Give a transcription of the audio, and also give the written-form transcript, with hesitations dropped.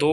2